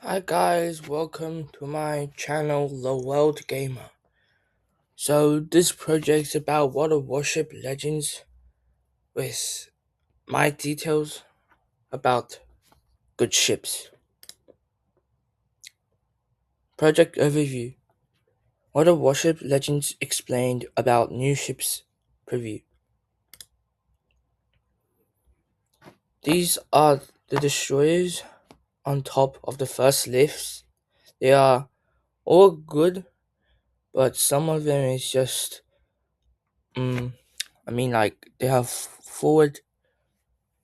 Hi guys, welcome to my channel, The World Gamer. So this project's about Water Warship Legends with my details about good ships. Project overview. Water Warship Legends explained about new ships preview. These are the destroyers on top of the first list. They are all good, but some of them is just mm, like they have forward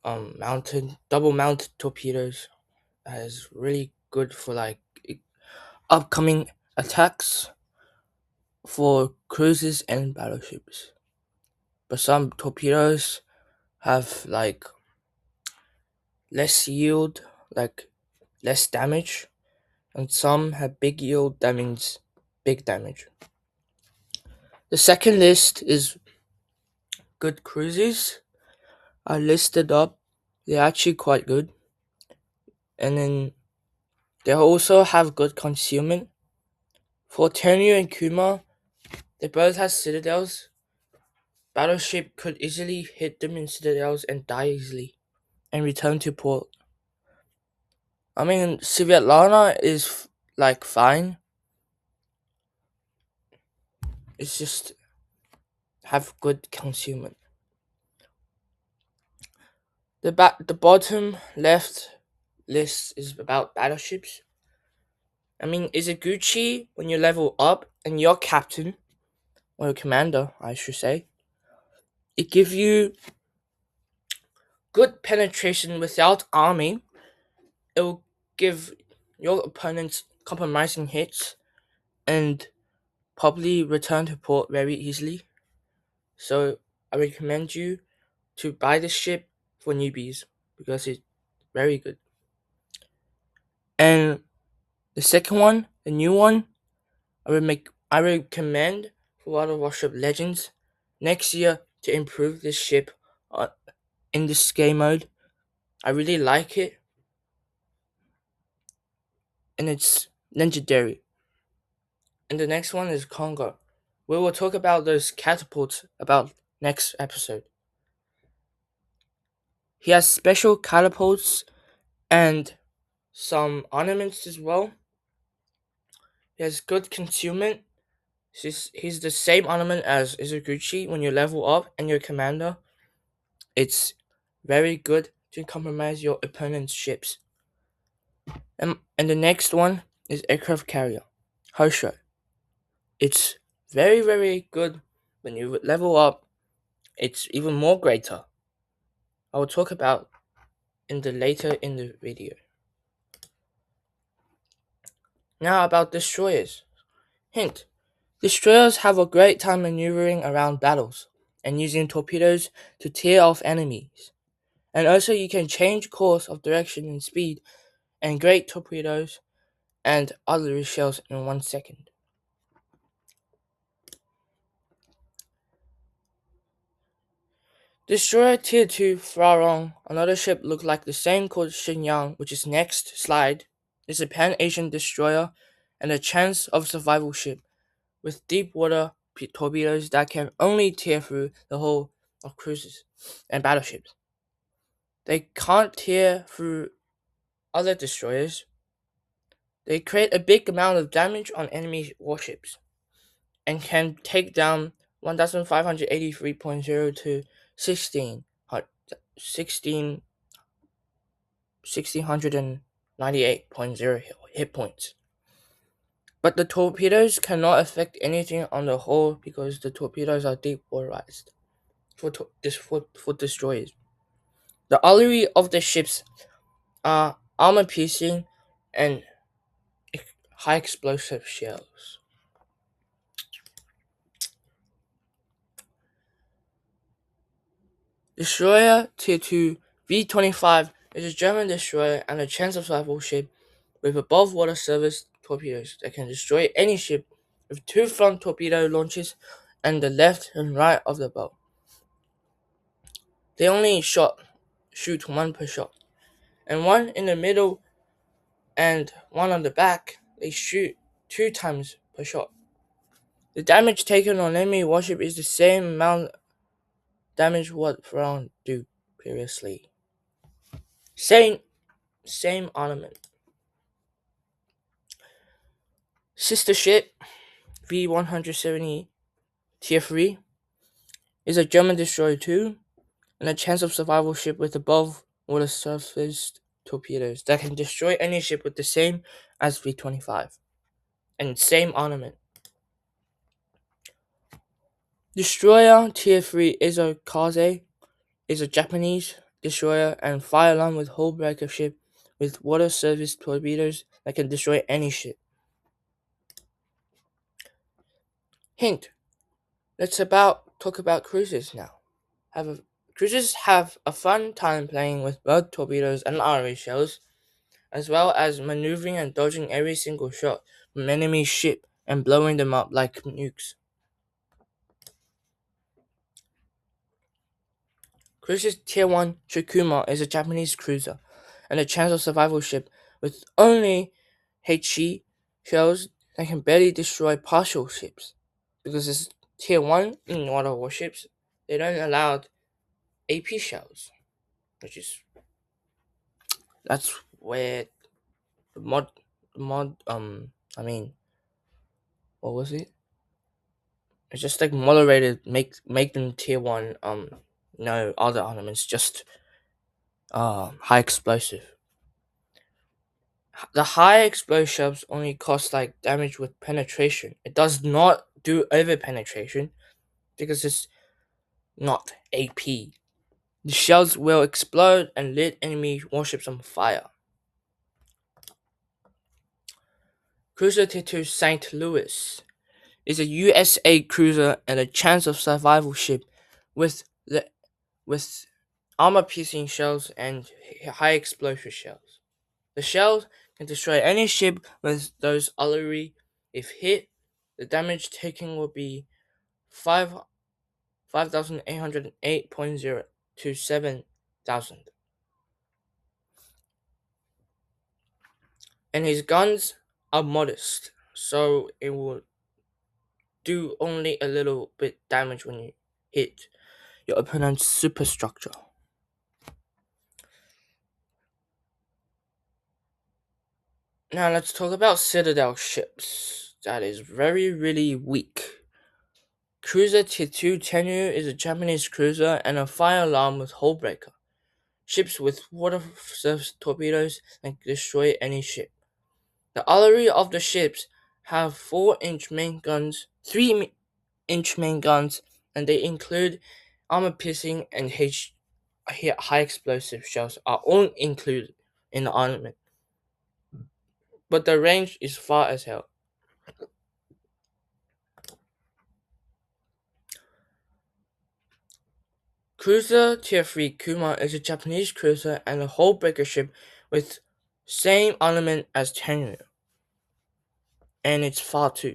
mounted double mounted torpedoes that is really good for upcoming attacks for cruisers and battleships. But some torpedoes have less yield, like less damage, and some have big yield, that means big damage. The second list is good cruisers. I listed up. They're actually quite good. And then they also have good concealment. For Tenyu and Kuma, they both have citadels. Battleship could easily hit them in citadels and die easily, and return to port. Svetlana is fine. It's just have good concealment. The bottom left list is about battleships. Izaguchi, when you level up and you're captain or a commander, I should say, it gives you good penetration without arming. It will give your opponents compromising hits and probably return to port very easily. So I recommend you to buy this ship for newbies because it's very good. And the second one, the new one, I recommend for Water Warship Legends next year to improve this ship uh, in this game mode. I really like it, and it's legendary. And the next one is Congo. We will talk about those catapults about next episode. He has special catapults and some ornaments as well. He has good concealment. He's the same ornament as Izuguchi when you level up and your commander. It's very good to compromise your opponent's ships. And the next one is aircraft carrier, Harsha. It's very very good when you level up. It's even more greater. I will talk about later in the video. Now about destroyers. Hint: destroyers have a great time maneuvering around battles and using torpedoes to tear off enemies. And also you can change course of direction and speed and great torpedoes and artillery shells in 1 second. Destroyer Tier 2 Farong, another ship looked like the same called Shenyang, which is next slide, is a Pan-Asian destroyer and a chance of survival ship with deep water torpedoes that can only tear through the hull of cruisers and battleships. They can't tear through other destroyers. They create a big amount of damage on enemy warships and can take down 1583.0 to 16, 1698.0 hit points. But the torpedoes cannot affect anything on the hull because the torpedoes are deep waterized for destroyers. The artillery of the ships are armor piercing and high explosive shells. Destroyer Tier 2 V-25 is a German destroyer and a chance of survival ship with above water service torpedoes that can destroy any ship with two front torpedo launches and the left and right of the bow. They only shoot one per shot, and one in the middle and one on the back, they shoot 2 times per shot. The damage taken on enemy warship is the same amount damage what round do previously. Same same armament. Sister ship V170 Tier 3 is a German destroyer too, and a chance of survival ship with above water surface torpedoes that can destroy any ship with the same as V25 and same armament. Destroyer Tier 3 is a Kaze, is a Japanese destroyer and fire alarm with hull breaker ship with water surface torpedoes that can destroy any ship. Hint: let's talk about cruisers now. Cruisers have a fun time playing with both torpedoes and artillery shells, as well as maneuvering and dodging every single shot from enemy ship and blowing them up like nukes. Cruiser Tier 1 Shikuma is a Japanese cruiser and a chance of survival ship with only HE shells that can barely destroy partial ships. Because it's Tier 1 in water warships, they don't allow AP shells, which is that's where the I mean, what was it? It's just like moderated, make them Tier 1, no other ornaments, just high explosive. The high explosives only cost like damage with penetration. It does not do over penetration because it's not AP. The shells will explode and lit enemy warships on fire. Cruiser Tier 2 St. Louis is a USA cruiser and a chance of survival ship with with armor piercing shells and high explosive shells. The shells can destroy any ship with those artillery. If hit, the damage taken will be 5,808.0 to 7,000. And his guns are modest, so it will do only a little bit damage when you hit your opponent's superstructure. Now let's talk about Citadel ships. That is very really weak. Cruiser Tier 2 Tenyu is a Japanese cruiser and a fire alarm with hull breaker. Ships with water surface torpedoes that can destroy any ship. The artillery of the ships have 4-inch main guns, 3-inch main guns, and they include armor piercing and high explosive shells are all included in the armament. But the range is far as hell. Cruiser Tier 3 Kuma is a Japanese cruiser and a hull breaker ship with same armament as Tenryu, and it's far too.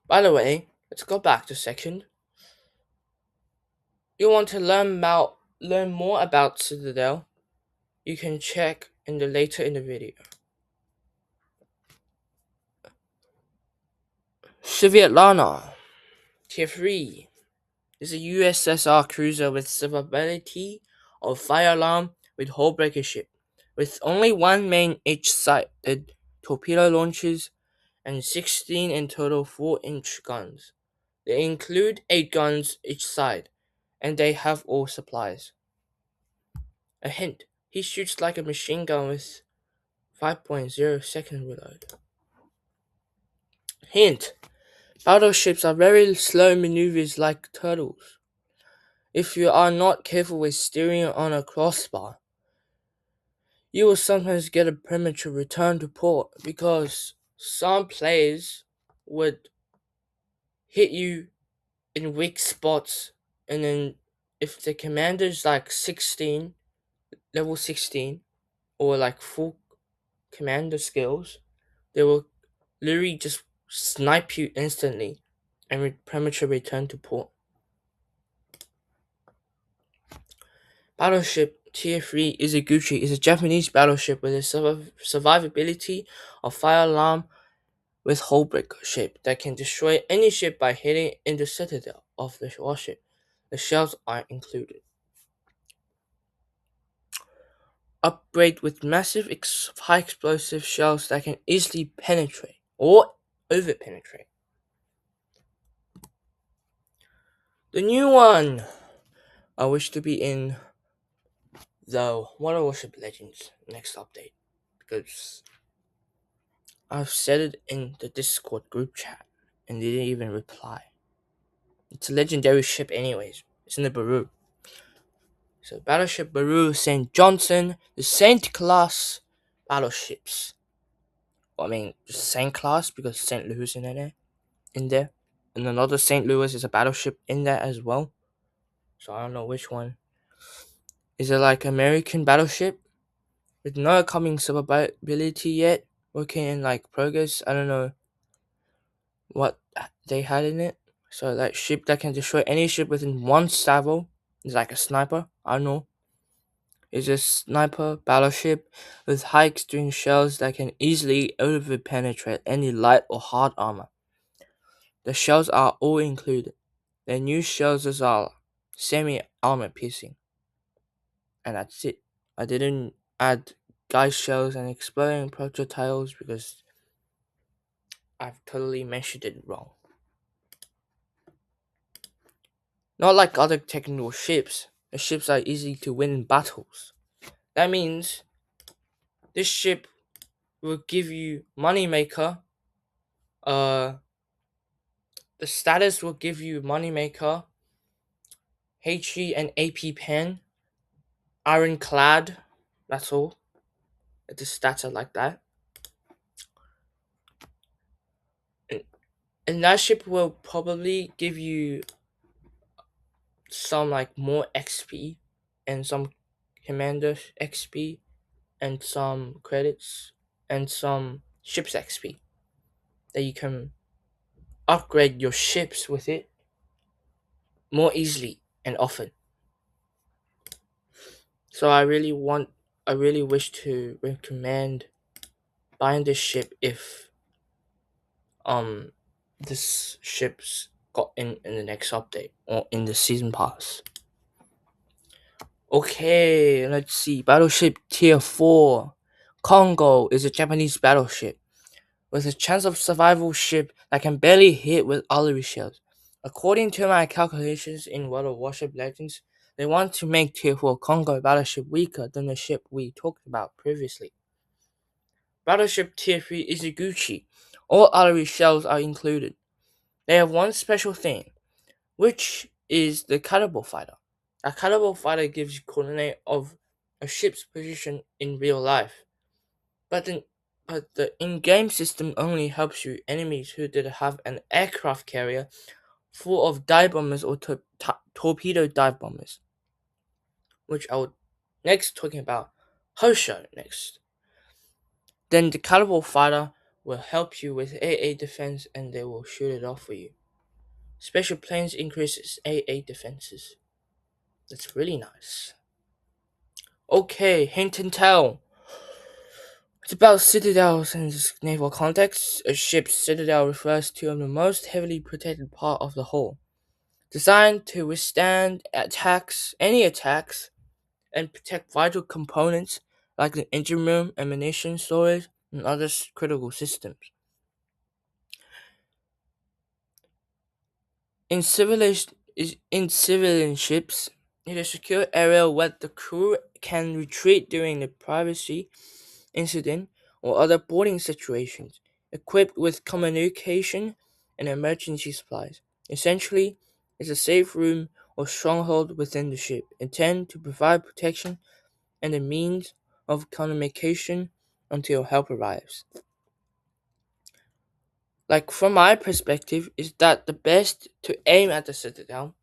By the way, let's go back to section. You want to learn more about Citadel? You can check in the later in the video. Svietlana Tier 3 is a USSR cruiser with survivability of fire alarm with hull breaker ship, with only one main H-sided torpedo launchers and 16 in total 4-inch guns. They include 8 guns each side, and they have all supplies. A hint: he shoots like a machine gun with 5.0 second reload. Hint: battleships are very slow maneuvers like turtles. If you are not careful with steering on a crossbar, you will sometimes get a premature return to port because some players would hit you in weak spots, and then if the commander's like 16, level 16, or like full commander skills, they will literally just snipe you instantly and premature return to port. Battleship Tier 3 Izuguchi is a Japanese battleship with a survivability of fire alarm with hullbreaker ship that can destroy any ship by hitting in the citadel of the warship. The shells are included. Upgrade with massive high explosive shells that can easily penetrate or over penetrate. The new one I wish to be in the Water Warship Legends next update because I've said it in the Discord group chat and they didn't even reply. It's a legendary ship, anyways. It's in the Baru. So, Battleship Baru St. Johnson, the Saint class battleships. Well, I mean, Saint class because St. Louis in there. And another St. Louis is a battleship in there as well. So, I don't know which one. Is it like American battleship? With no upcoming survivability yet, working in like progress. I don't know what they had in it. So that ship that can destroy any ship within one salvo is like a sniper. I don't know. It's a sniper battleship with high extreme shells that can easily over penetrate any light or hard armor. The shells are all included. The new shells are semi armor piercing. And that's it. I didn't add guide shells and exploding projectiles because I've totally mentioned it wrong. Not like other technical ships, the ships are easy to win in battles. That means this ship will give you Moneymaker. The status will give you Moneymaker, HE and AP Pen, Ironclad. That's all. The stats are like that. And, and that ship will probably give you some like more XP and some commander XP and some credits and some ships XP that you can upgrade your ships with it more easily and often. So I really wish to recommend buying this ship if um this ship's got in the next update or in the season pass. Okay, let's see. Battleship Tier 4. Congo is a Japanese battleship with a chance of survival ship that can barely hit with artillery shells. According to my calculations in World of Warship Legends, they want to make Tier 4 Congo battleship weaker than the ship we talked about previously. Battleship Tier 3 Izuguchi. All artillery shells are included. They have one special thing, which is the catapult fighter. A catapult fighter gives you coordinate of a ship's position in real life. But the in-game system only helps you enemies who did have an aircraft carrier full of dive bombers or torpedo dive bombers, which I will next talking about Hosho next. Then the catapult fighter will help you with AA defense and they will shoot it off for you. Special planes increases AA defenses. That's really nice. Okay, hint and tell. It's about citadels in this naval context. A ship's citadel refers to the most heavily protected part of the hull, designed to withstand any attacks, and protect vital components like the engine room, ammunition storage, and other critical systems. In civilian ships, it is a secure area where the crew can retreat during the privacy incident or other boarding situations, equipped with communication and emergency supplies. Essentially, it's a safe room or stronghold within the ship, intended to provide protection and a means of communication until help arrives. Like from my perspective, is that the best to aim at the citadel.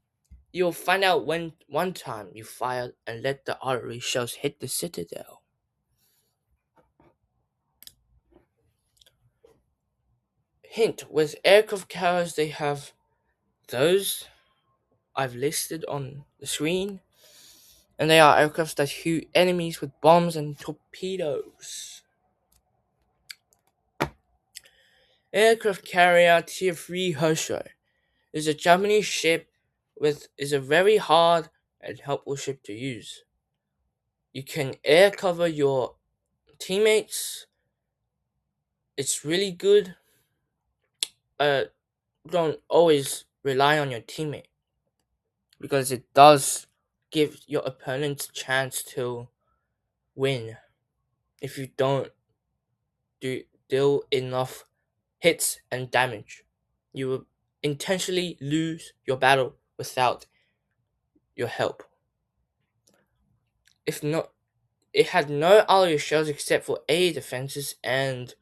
You'll find out when one time you fire and let the artillery shells hit the citadel. Hint, with aircraft carriers they have those I've listed on the screen, and they are aircraft that shoot enemies with bombs and torpedoes. Aircraft carrier Tier 3 Hosho is a Japanese ship with is a very hard and helpful ship to use. You can air cover your teammates. It's really good. Uh, don't always rely on your teammate because it does give your opponent a chance to win if you don't deal enough hits and damage. You will intentionally lose your battle without your help. If not, it had no ally shells except for A defenses and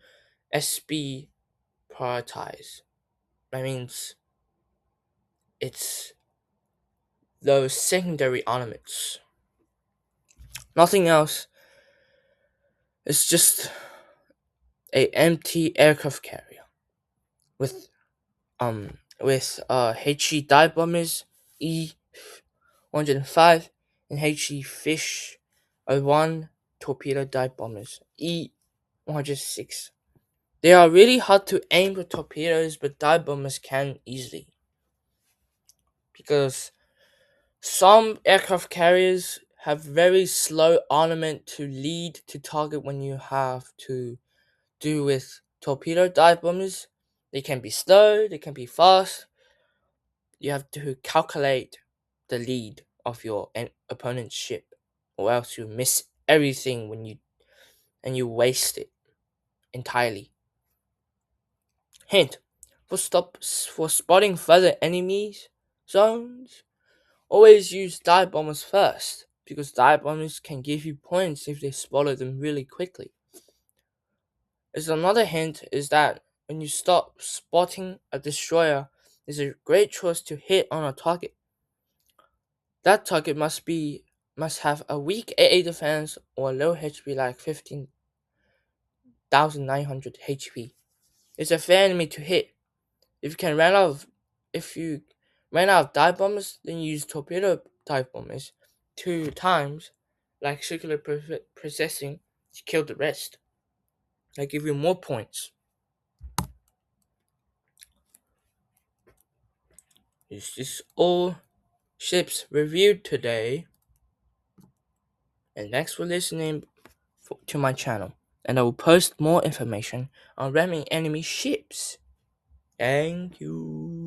SB prioritize. That means it's those secondary ornaments. Nothing else. It's just a empty aircraft carrier with HE dive bombers E 105 and HE fish 01 torpedo dive bombers E 106. They are really hard to aim with torpedoes, but dive bombers can easily because some aircraft carriers have very slow armament to lead to target when you have to do with torpedo dive bombers. They can be slow, they can be fast. You have to calculate the lead of your opponent's ship, or else you miss everything you waste it entirely. Hint: for spotting further enemies zones, always use dive bombers first, because dive bombers can give you points if they spotted them really quickly. As another hint is that when you start spotting a destroyer, it's a great choice to hit on a target. That target must have a weak AA defense or low HP like 15,900 HP. It's a fair enemy to hit. If you can run out of if you ran out of dive bombers, then use torpedo dive bombers 2 times, like circular processing, to kill the rest. I give you more points. Is this all ships reviewed today? And thanks for listening to my channel. And I will post more information on ramming enemy ships. Thank you.